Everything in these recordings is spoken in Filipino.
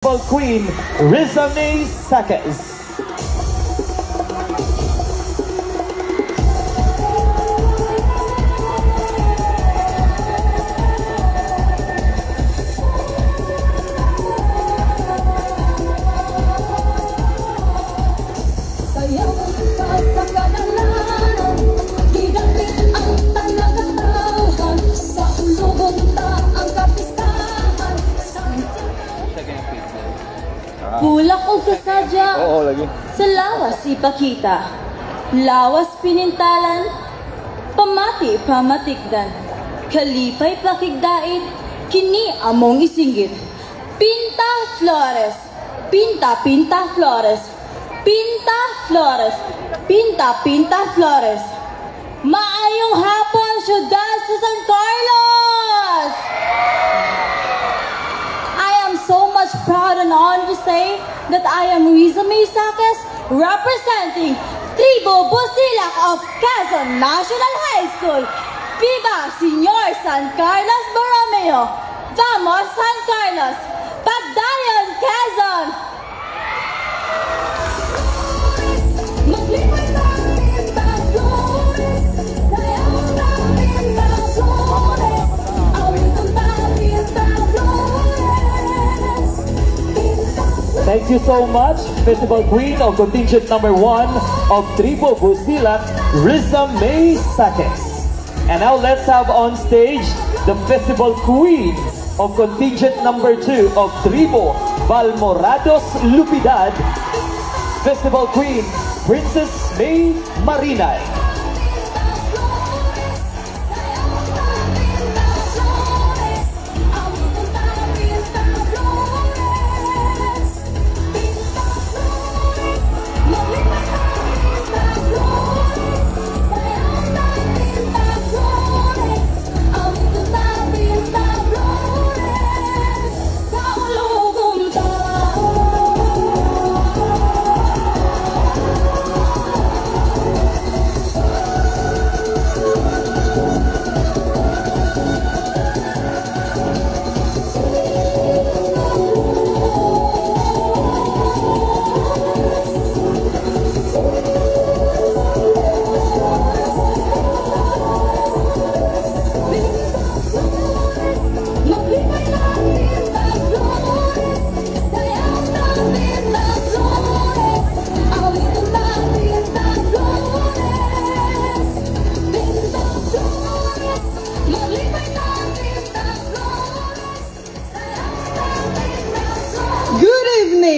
Queen Rizame Saques. Bulak o kasadya. Oo, lagi. Sa lawas ipakita. Lawas pinintalan. Pamati pamatikdan. Kalipay pakigdait. Kini among isinggit. Pinta Flores. Pinta Flores. Pinta Flores. Pinta Flores. Maayong hapon, Showdown sa San Carlos! So much proud and honored to say that I am Rizame Saques representing Tribo Busilak of Quezon National High School. Viva Señor San Carlos Borromeo! Vamos San Carlos! Pagdayon Quezon! Thank you so much, Festival Queen of Contingent number 1 of Tribo Busilak, Rizame Saques. And now let's have on stage the Festival Queen of Contingent number 2 of Tribo Balmorados Lupidad, Festival Queen Princess May Marinay.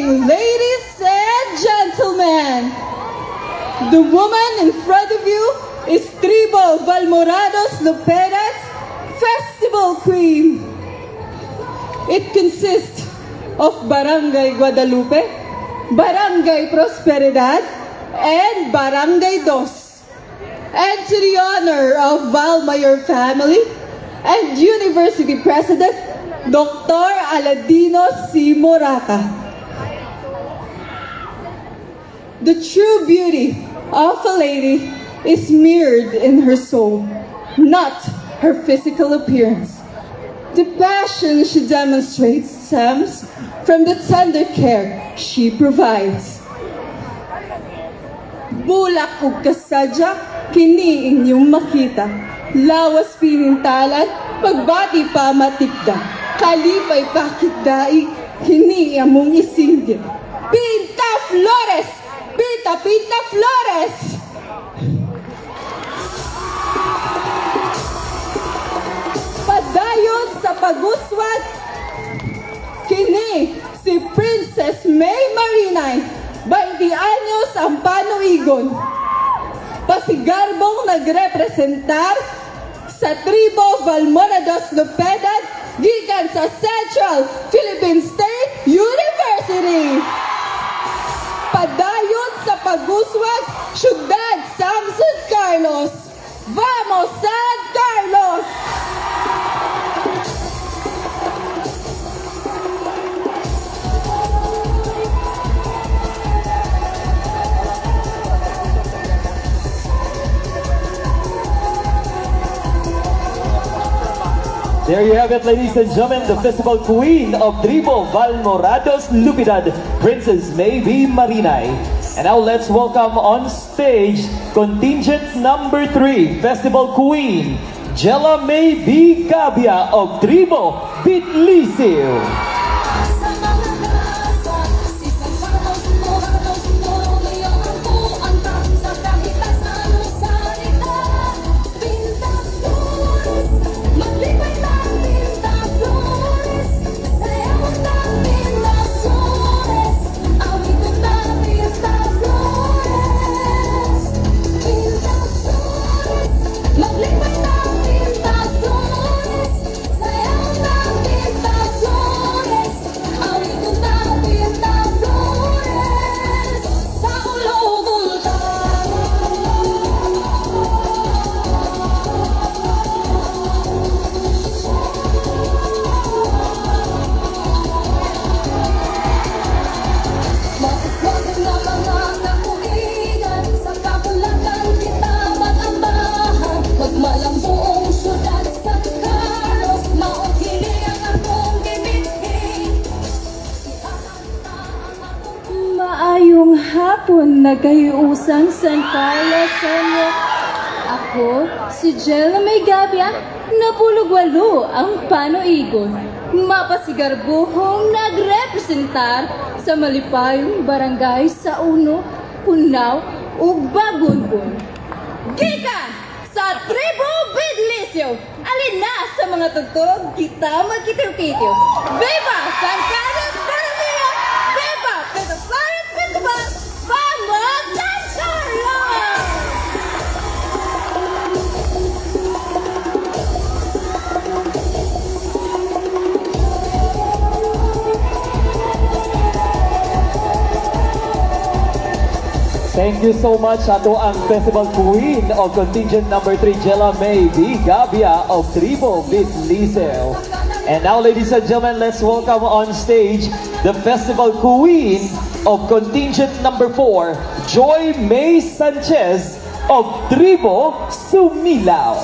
Ladies and gentlemen, the woman in front of you is Tribo Balmorados Lupedas Festival Queen. It consists of Barangay Guadalupe, Barangay Prosperidad, and Barangay Dos. And to the honor of Valmayor family and University President Dr. Aladino C. Moraca. The true beauty of a lady is mirrored in her soul, not her physical appearance. The passion she demonstrates stems from the tender care she provides. Bulak ug kasadya, kini inyong makita. Lawas pinintalan, pagbati pa matikda. Kalipay pakitdai, kini among isinggit. PINTAFLORES! PINTAFLORES! Padayon sa paguswat, kini si Princess May Marinay, 20 anyos ang panuigon. Pasigarbong nagrepresentar sa Tribo Balmorados Lupedad gikan sa Central Philippine State University. Padayon sa paguswat, Ciudad San Carlos. Vamos San Carlos! There you have it, ladies and gentlemen, the festival queen of Tribo Valmorados Lupidad, Princess Maybe Marinay. And now let's welcome on stage contingent number 3, festival queen, Jella May B. Gabia of Tribo Bitlisio. Maayong hapon, nagayusang San Carlos sa inyo. Ako, si Jella May Gabia, napulugwalo ang panoigon. Mapasigarbuhong nagrepresentar sa malipayong barangay sa Uno, Punaw ug Bagunbon. Gikan sa Tribo Bitlisio, alin na sa mga tugtog kita magkitirpityo. Viva San Carlos! Viva PINTAFLORES! Vamos San Carlos! Thank you so much ato ang festival queen of contingent number 3, Jella May B. Gabia of Tribo Bitlisio. And now, ladies and gentlemen, let's welcome on stage the festival queen of contingent number 4, Joy May Sanchez of Tribo Sumilao.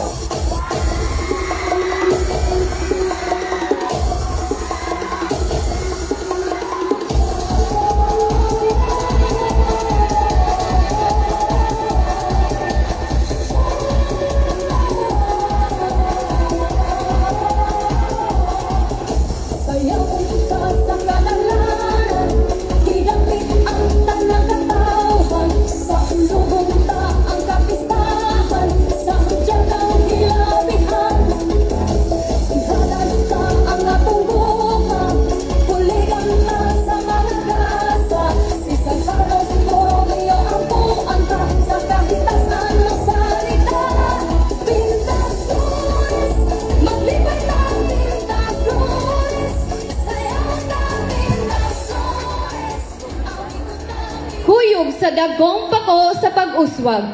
Huyog sa dagong pako sa pag-uswag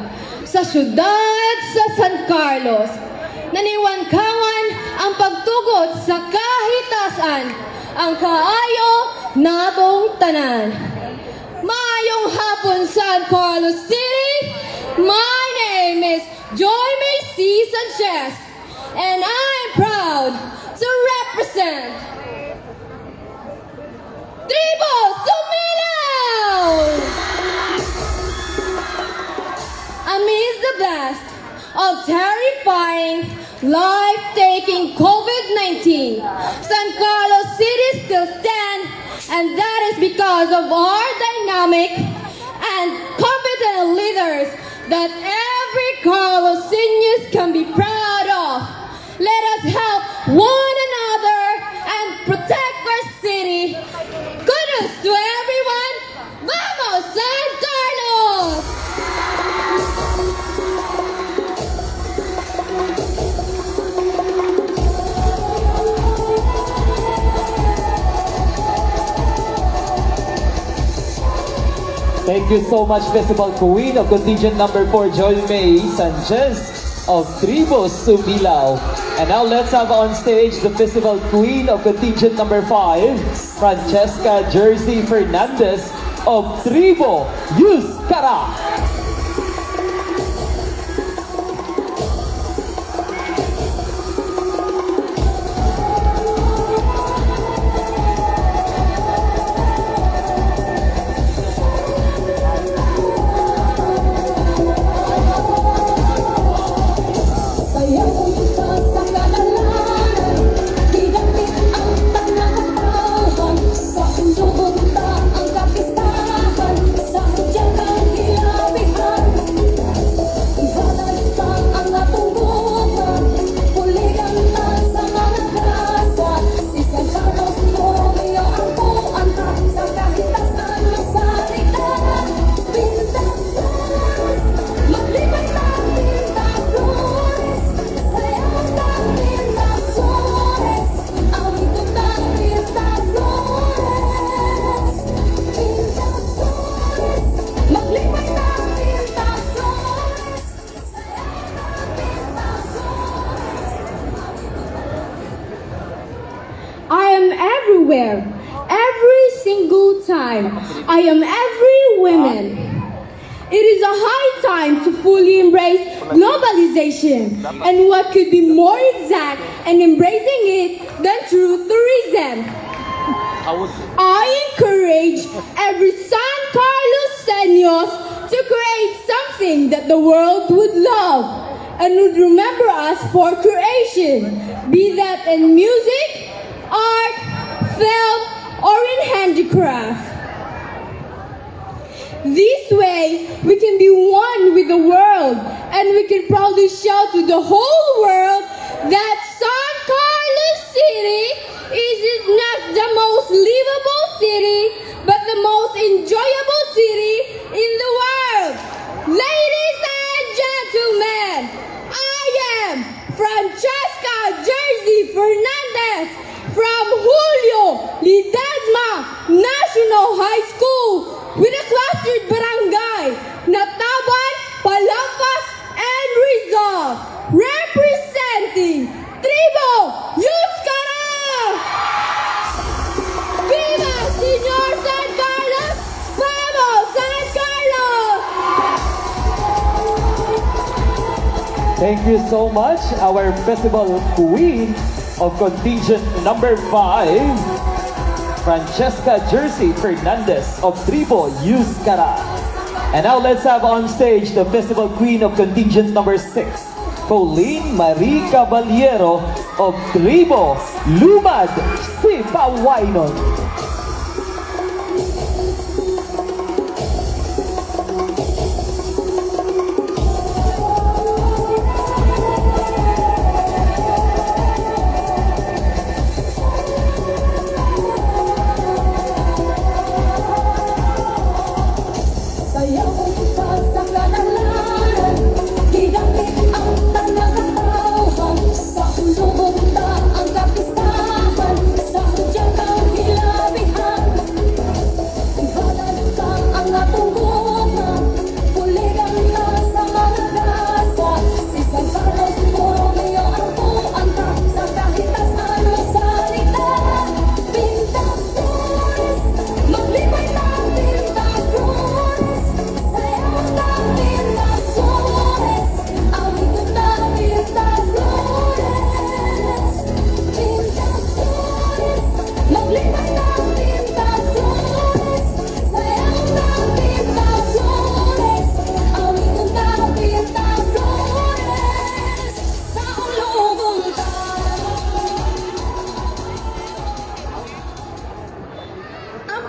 sa syudad sa San Carlos. Naniwangkangan ang pagtugot sa kahitasan, ang kaayo natong tanan. Maayong hapon, San Carlos City. My name is Joy May C. Sanchez, and I'm proud to represent Tribo Sumilao! Amidst the blast of terrifying, life-taking COVID-19, San Carlos City still stands, and that is because of our dynamic and competent leaders that every Carlosinians can be proud of. Let us help one another and protect our city. Kudos to everyone! Vamos, San Carlos! Thank you so much, Festival Queen of contingent number 4, Joy May Sanchez of Tribo Sumilao. And now let's have on stage the Festival Queen of contingent number 5, Francesca Jersey Fernandez of Tribo Yuskara. time. I am every woman. It is a high time to fully embrace globalization. And what could be more exact and embracing it than through tourism? I encourage every San Carlos Senyos to create something that the world would love and would remember us for creation, be that in music, art, film, or in handicraft. This way, we can be one with the world, and we can proudly shout to the whole world that San Carlos City is not the most livable city, but the most enjoyable city in the world. Ladies and gentlemen, I am Francesca Jersey Fernandez from Julio Ledesma National High School with a clustered barangay, Nataban, Palampas, and Rizal, representing Tribo Yuskara! Viva Señor San Carlos! Vamos San Carlos! Thank you so much, our festival queen of contingent number 5, Francesca Jersey Fernandez of Tribo Yuskara. And now let's have on stage the festival queen of contingent number 6, Pauline Marie Caballero of Tribo Lumad Sipawainon.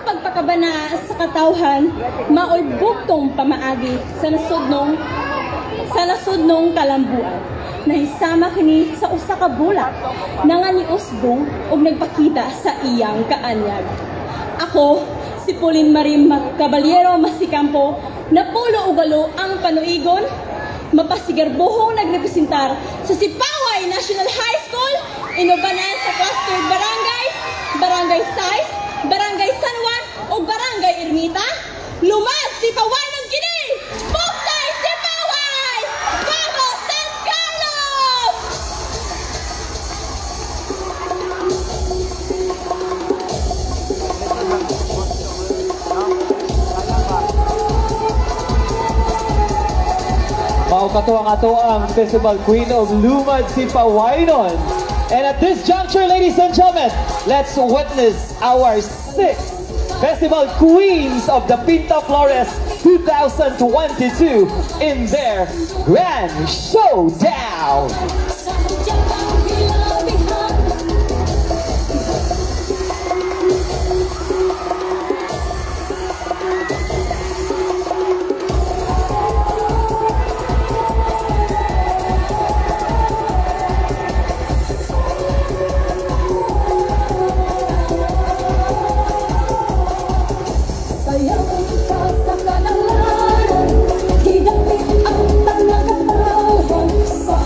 Pagpakabana sa katawhan, maoy buktong pamaagi sa nasudnong kalambuan. Nahisama kini sa usa ka bulak nga niusbong ug nagpakita sa iyang kaanyag. Ako, si Pauline Marie Caballero Masikampo, napulo ugalo ang panuigon, mapasigarbuhong nagrepresentar sa Sipaway National High School, inubanan sa clustered barangays, Barangay Sais, Barangay San Juan o Barangay Ermita, Lumad Sipawainon kini! Buktay Sipaway! Vamos San Carlos! Maukatuang ato ang Festival Queen of Lumad Sipawainon. And at this juncture, ladies and gentlemen, let's witness our 6th Festival Queens of the PINTAFLORES 2022 in their Grand Showdown. Hidapin ang tanang katawhan sa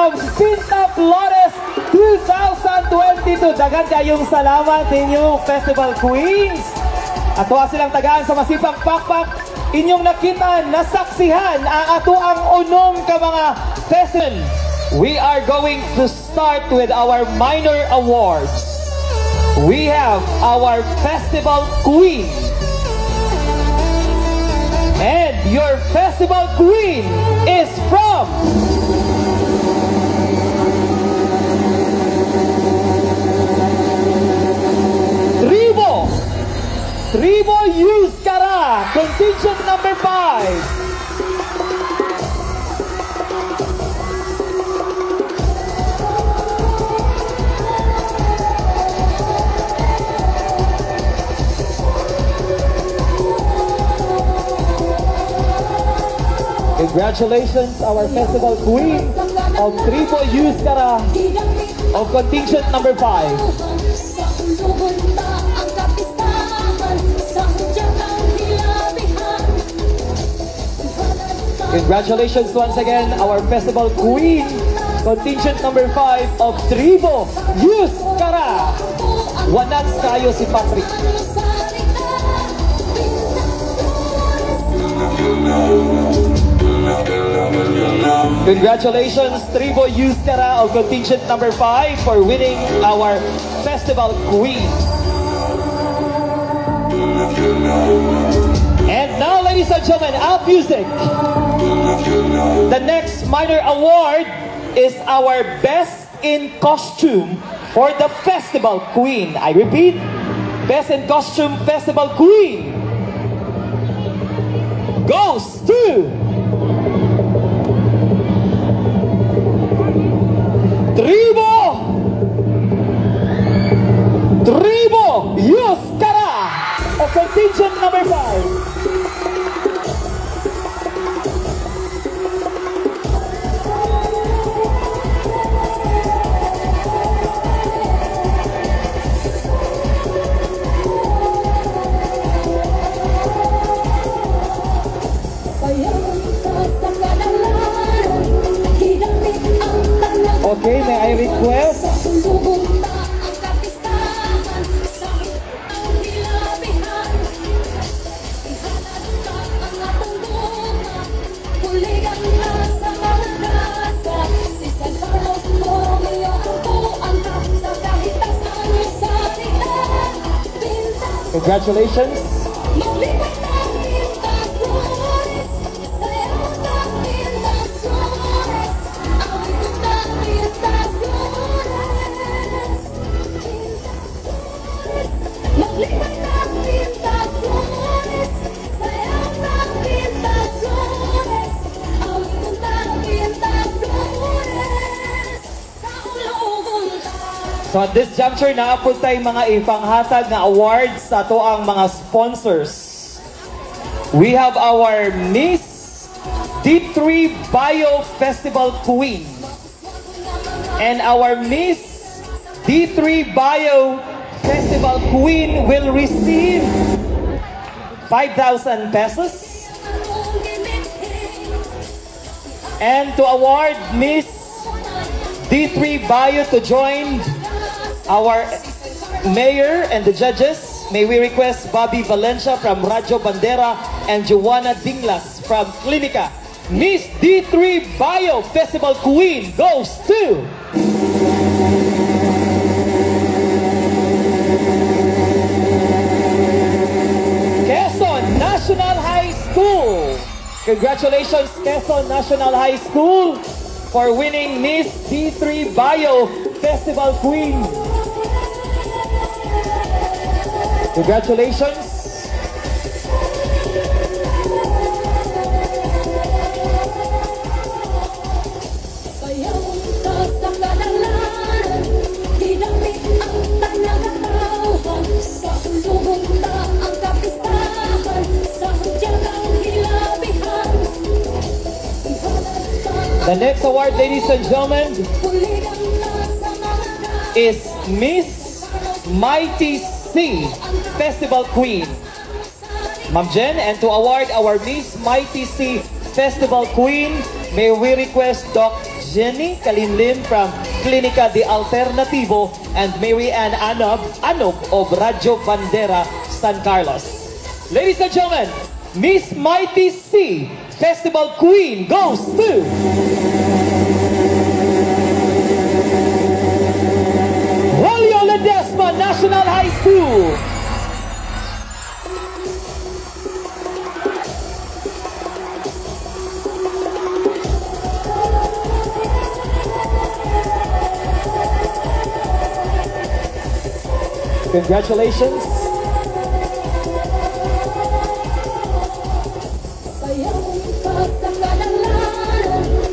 from PINTAFLORES 2022. Dagan kayong salamat ninyo, Festival Queens. Ato silang tagaan sa masipang pakpak. Inyong nakita, nasaksihan ang ato ang unong ka mga festival. We are going to start with our minor awards. We have our Festival Queen. And your Festival Queen is from Tribo Yuskara, contingent number 5. Congratulations, our Festival Queen of Tribo Yuskara of contingent number 5. Congratulations once again, our Festival Queen, contingent number 5 of Tribo Yuskara. Wanats kayo si Patrick. Congratulations, Tribo Yuskara of contingent number 5 for winning our Festival Queen. And now, ladies and gentlemen, out music. The next minor award is our Best in Costume for the Festival Queen. I repeat, Best in Costume Festival Queen goes to Tribo Yuskara of contingent number 5. Okay, may I request? Congratulations. So at this juncture, naapod tayo mga ipanghatag na awards sa ato ang mga sponsors. We have our Miss D3 Bio Festival Queen and our Miss D3 Bio Festival Queen will receive 5,000 pesos. And to award Miss D3 Bio to join our mayor and the judges, may we request Bobby Valencia from Radyo Bandera and Joanna Dinglas from Clinica. Miss D3 Bio Festival Queen goes to Quezon National High School. Congratulations, Quezon National High School, for winning Miss D3 Bio Festival Queen. Congratulations. The next award, ladies and gentlemen, is Miss Mighty C Festival Queen. Ma'am Jen, and to award our Miss Mighty C Festival Queen, may we request Doc Jenny Kalinlim from Clinica de Alternativo, and Mary Ann Anob of Radyo Bandera, San Carlos. Ladies and gentlemen, Miss Mighty C, Festival Queen, goes to Julio Ledesma, National High School. Congratulations.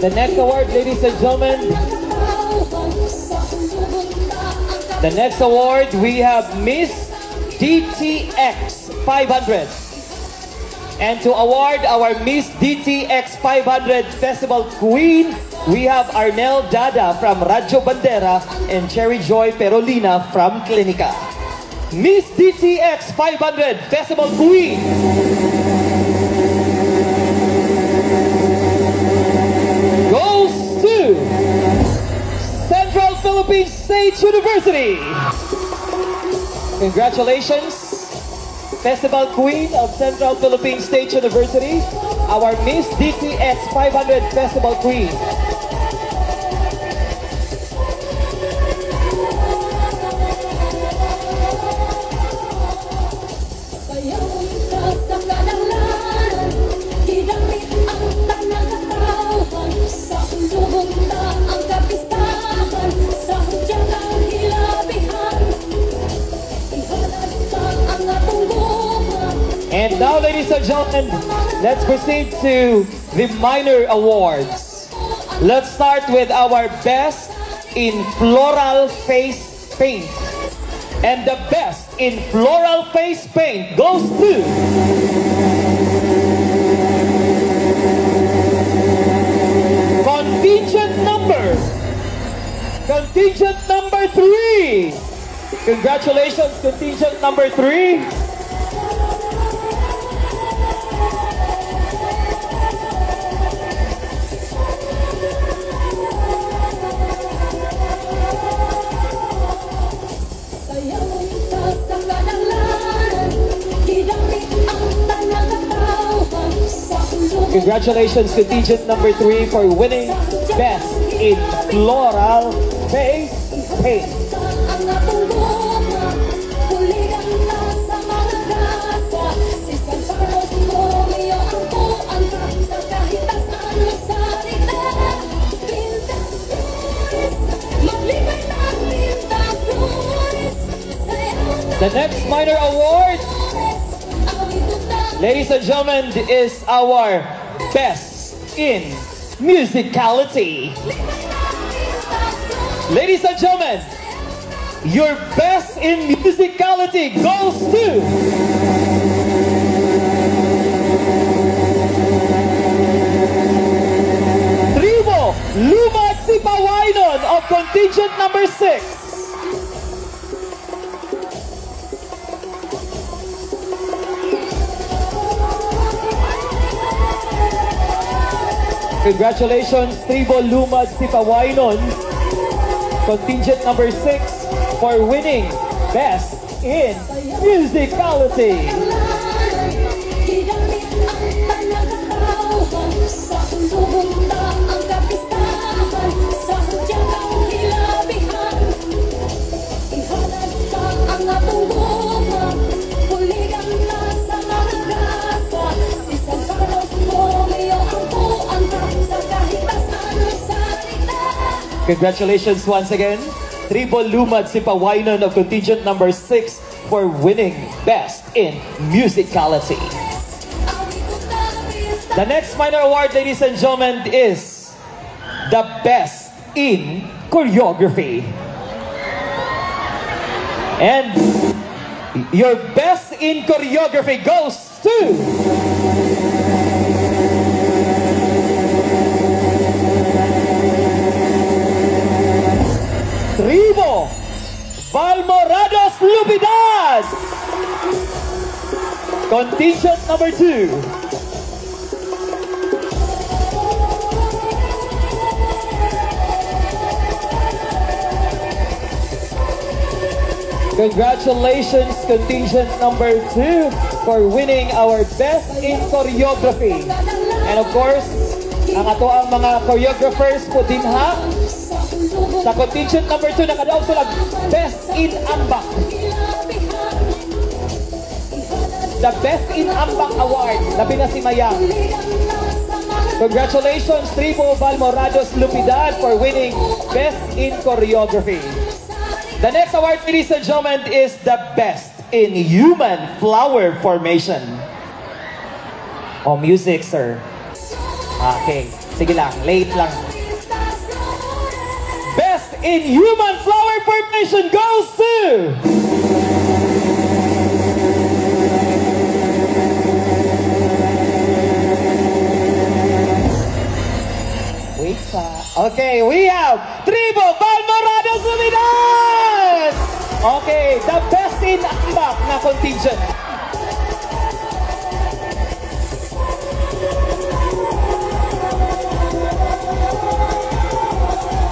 The next award, ladies and gentlemen. The next award, we have Miss DTX 500. And to award our Miss DTX 500 Festival Queen, we have Arnel Dada from Radyo Bandera and Cherry Joy Perolina from Clinica. Miss DTX 500 Festival Queen goes to Central Philippine State University. Congratulations, Festival Queen of Central Philippine State University, our Miss DTX 500 Festival Queen. And now, ladies and gentlemen, let's proceed to the minor awards. Let's start with our best in floral face paint. And the best in floral face paint goes to contingent number 3. Congratulations, contingent number 3. Congratulations, contingent number 3, for winning Best in Floral Face Paint. The next minor award, ladies and gentlemen, is our Best in Musicality. Ladies and gentlemen, your Best in Musicality goes to Tribo Lumad Sipawainon of contingent number 6. Congratulations, Tribo Lumad Sipawainon, contingent number 6, for winning Best in Musicality. Congratulations once again, Tribo Lumad Sipawainon of contingent number 6 for winning Best in Musicality. The next minor award, ladies and gentlemen, is the Best in Choreography. And your Best in Choreography goes to Tribo Valmorados Lupidad, contingent number 2. Congratulations, contingent number 2, for winning our Best in Choreography. And of course, ang ato ang mga choreographers po din ha. Sa contingent number 2, nakadaog sila Best in Ambak. The Best in Ambak Award, labi na si Mayang. Congratulations, Tribo Balmorados Lupidad, for winning Best in Choreography. The next award, ladies and gentlemen, is the Best in Human Flower Formation. Oh, music, sir. Okay, sige lang, late lang. Best in Human Flower Formation goes to... Wait pa. Okay, we have Tribo Balmorados Lupidad! Okay, the Best in Ambak na contingent.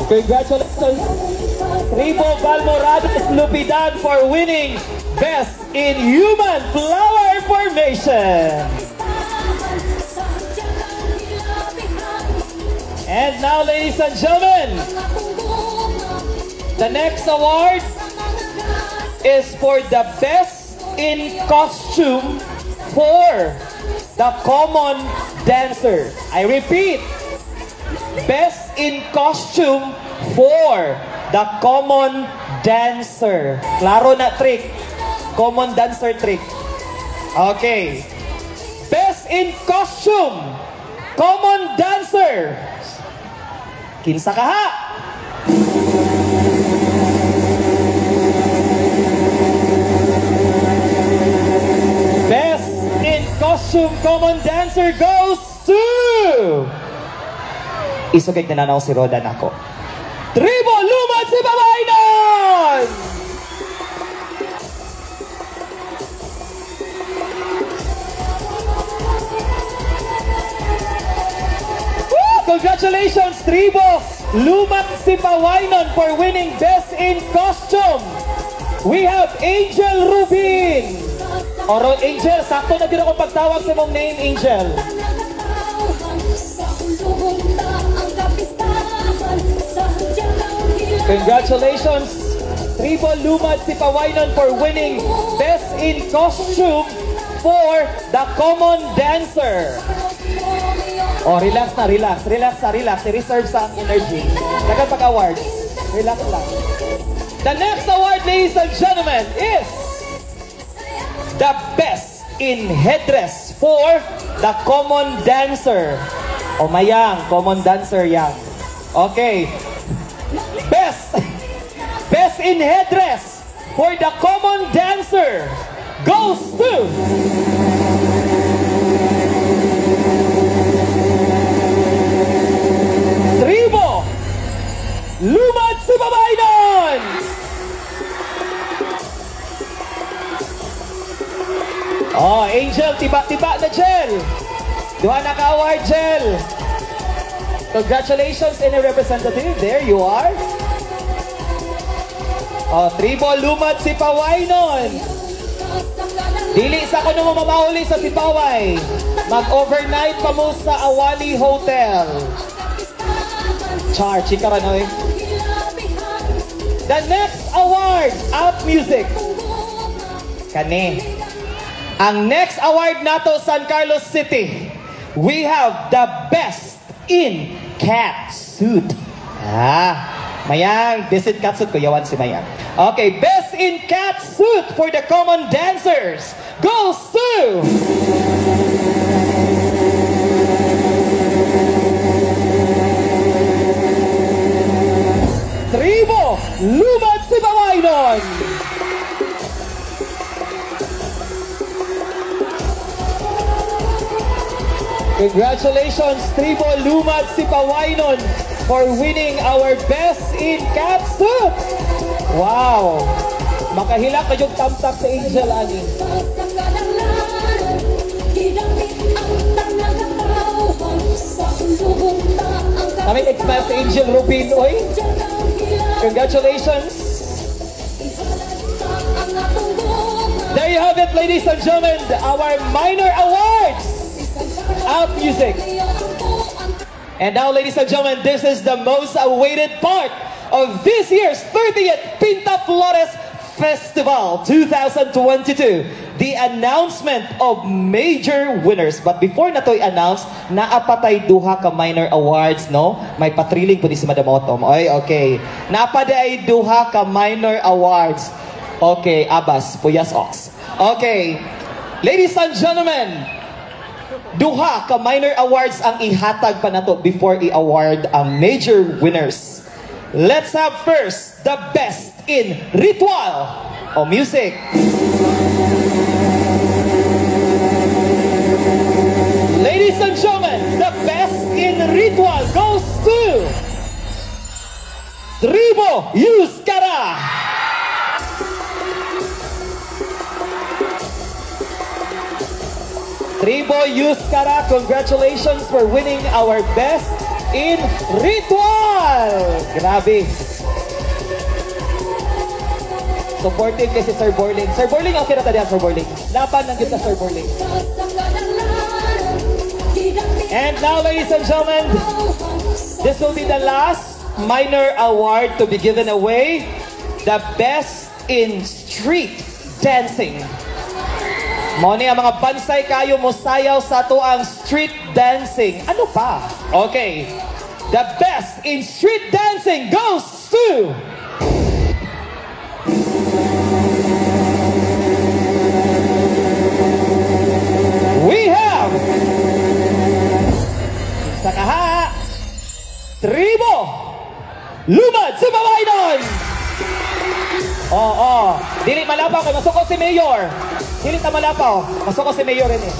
Congratulations, Tribo Balmorados Lupidad, for winning Best in Human Flower Formation. And now, ladies and gentlemen, the next award is for the Best in Costume for the Common Dancer. I repeat, Best in Costume for the Common Dancer. Klaro na trick. Common Dancer trick. Okay. Best in Costume, Common Dancer. Kinsa ka ha? Best in Costume, Common Dancer goes to... Isugay na nanaw si Rodan ako. Tribo Lumad si Babaynon! Congratulations, Tribo Lumad si Babaynon, for winning Best in Costume. We have Angel Rubin. Oro, Angel, sakto na din ako pagtawag sa mong name, Angel. Congratulations, Tribo Lumad si Babaynon, for winning Best in Costume for the Common Dancer. Oh, relax na, relax. Relax na, relax. I-reserve sa energy. Dagan pag-award. Relax lang. The next award, ladies and gentlemen, is the Best in Headdress for the Common Dancer. O Mayang, Common Dancer yang. Okay. Best in Headdress for the Common Dancer goes to... Tribo Lumad si Babaynon! Oh, Angel, tiba-tiba na, Jel. Duha na ka-award, Jel. Congratulations, any representative. There you are. Oh, Tribo Lumad si Babaynon. Dili sa ko nung mamahuli sa Sipaway. Mag-overnight pa mo sa Awali Hotel. Char, chika ranoy. The next award, Up Music. Kani. Ang next award nato, San Carlos City. We have the Best in Cat Suit. Mayang, visit cat suit ko, yawan si Mayang. Okay, Best in Cat Suit for the Common Dancers goes to... Tribo Lumad si Babaynon! Congratulations, Tribo Lumad si Babaynon, for winning our Best in Cat Suit! Wow! Makahilak na yung tamtak sa Angel, ani. Kami expect sa Angel Rubin, oy. Congratulations! There you have it, ladies and gentlemen, our minor awards. Out music. And now, ladies and gentlemen, this is the most awaited part of this year's 30th PINTAFLORES Festival 2022. The announcement of major winners. But before na to i-announce, naapatay duha ka minor awards, no? May patriling po di si Madam Otom. Oy, okay. Naapaday duha ka minor awards. Okay, Abas, Puyas Ox. Okay. Ladies and gentlemen, duha ka minor awards ang ihatag pa nato before i-award ang major winners. Let's have first the best in ritual o music. Ladies and gentlemen, the best in ritual goes to Tribo Yuskara. Tribo Yuskara, congratulations for winning our best in ritual. Grabe. Supportive kasi Sir Borling. Sir Borling, okay na tayo, Sir Borling. Laban ng kita, Sir Borling. And now, ladies and gentlemen, this will be the last minor award to be given away. The best in street dancing. Mo ni ang mga bansay kayo mo sayaw sa to ang street dancing. Ano pa? Okay. The best in street dancing goes to we have sa kaha Tribo Lumad sa Babaynon. Dili malapaw kay masuko si Mayor. Dili ta malapaw, masuko si Mayor rin eh.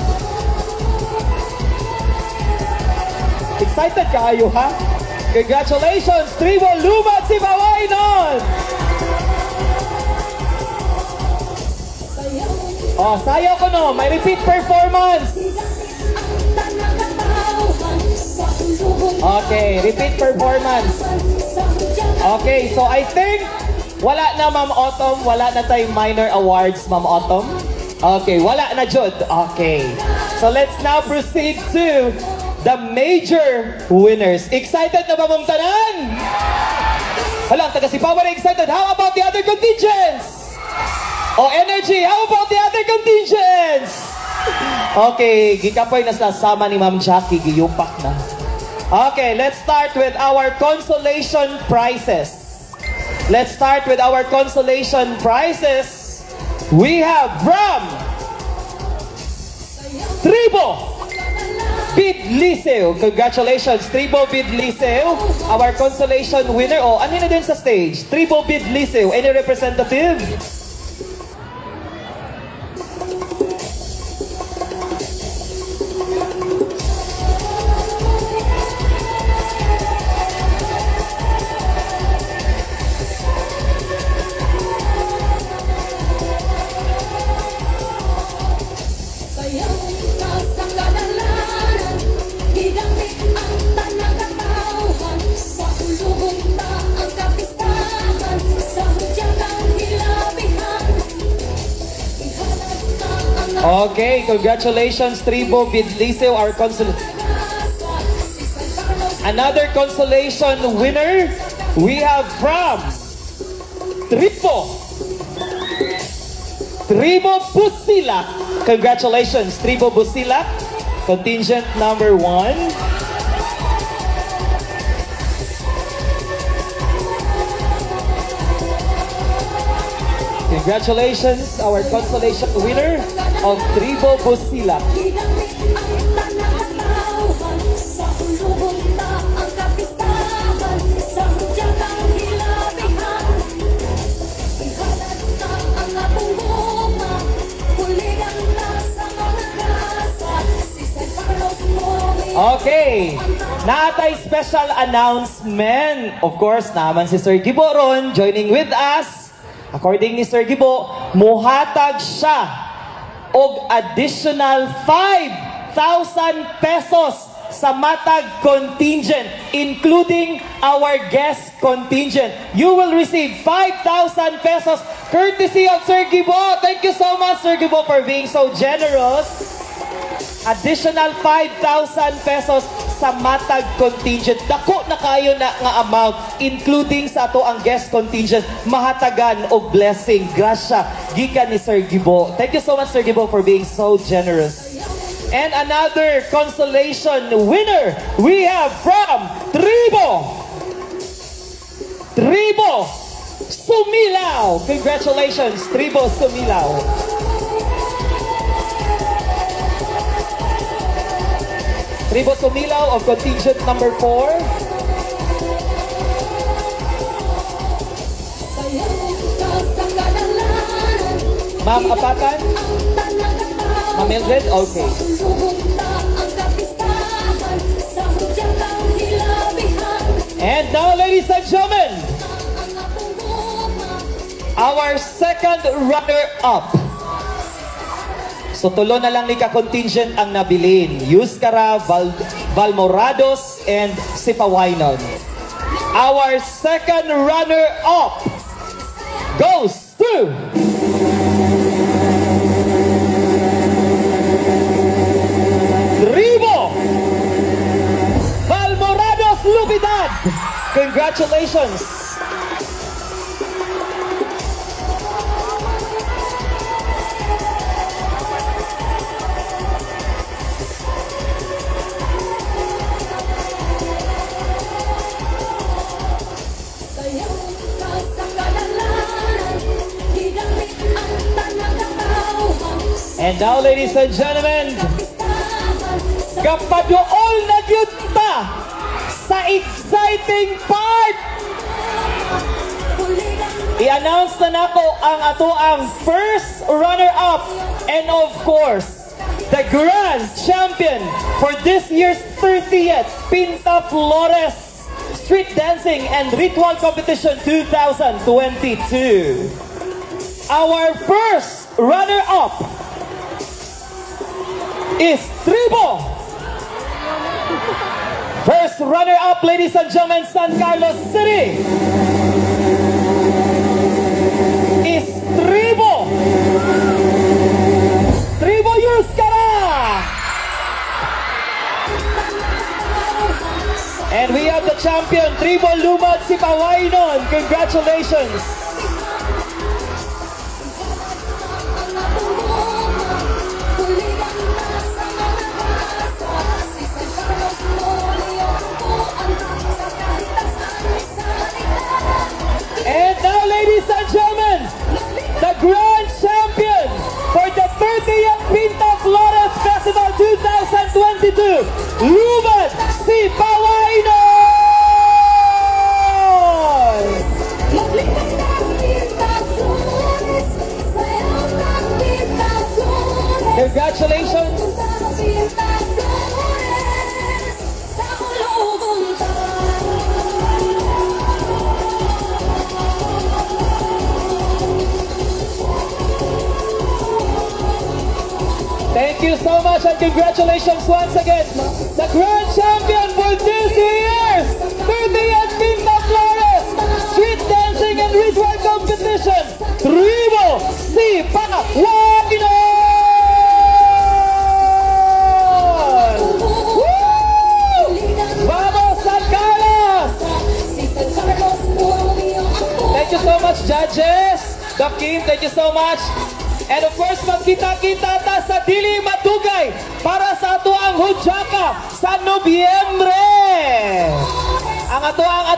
Excited kayo ha? Congratulations, Tribo Lumad si Babaynon. Sayaw ko no, may repeat performance. Okay, repeat performance. Okay, so I think wala na Ma'am Autumn, wala na tayong minor awards, Ma'am Autumn. Okay, wala na jud. Okay. So let's now proceed to the major winners. Excited na ba mong tanan? Hala, ang taga-Sipawan na excited. How about the other contingents? Energy, how about the other contingents? Okay, gikapoy na sa sama ni Ma'am Jackie, giyupak na. Okay, let's start with our consolation prizes. Let's start with our consolation prizes. We have from Tribo Bidliseo. Congratulations, Tribo Bidliseo. Our consolation winner. Ano na din sa stage? Tribo Bidliseo. Any representative? Okay, congratulations, Tribo Bidliseo, our another consolation winner. We have from Tribo Busilak. Congratulations, Tribo Busilak, contingent number 1. Congratulations, our consolation winner of Tribo Busilak. Okay, naatay special announcement. Of course, naman si Sir Gibo ron joining with us. According ni Sir Gibo, muhatag siya og additional 5,000 pesos sa matag contingent, including our guest contingent. You will receive 5,000 pesos courtesy of Sir Gibo. Thank you so much, Sir Gibo, for being so generous. Additional 5,000 pesos sa matag contingent. Dako na kayo na nga amount, including sa ato ang guest contingent. Mahatagan o blessing. Grasya. Gikan ni Sir Gibo. Thank you so much, Sir Gibo, for being so generous. And another consolation winner we have from Tribo Sumilaw. Congratulations, Tribo Sumilaw. Tribo Sumilaw of contingent number 4. Ma'am Apatan? Ma'am Mildred? Okay. And now, ladies and gentlemen, our second runner-up. So tulo na lang ni ka-contingent ang nabilin. Yuskara, Valmorados, and Sipawainon. Our second runner-up goes to Tribo Valmorados Lubidad. Congratulations. And now, ladies and gentlemen, kapadool na gyud ta sa exciting part. I-announce na nako ang ato ang first runner-up and of course, the grand champion for this year's 30th PINTAFLORES Street Dancing and Ritual Competition 2022. Our first runner-up is Tribo. First runner-up, ladies and gentlemen, San Carlos City is Tribo Yuskara. And we have the champion, Tribo Lumad Sipawainon. Congratulations. And now, ladies and gentlemen, the grand champion for the 30th PINTAFLORES Festival 2022, Lumad Sipawainon! Congratulations! Thank you so much and congratulations once again. The grand champion for this year's 30th PINTAFLORES Street Dancing and Ritual Competition, Tribo Sipawainon! Vamos San Carlos! Thank you so much, judges. Doc Kim, thank you so much. And of course, magkita-kita ta sa dili matugay para sa ato ang hudyaka sa Nobyembre. Ang ato ang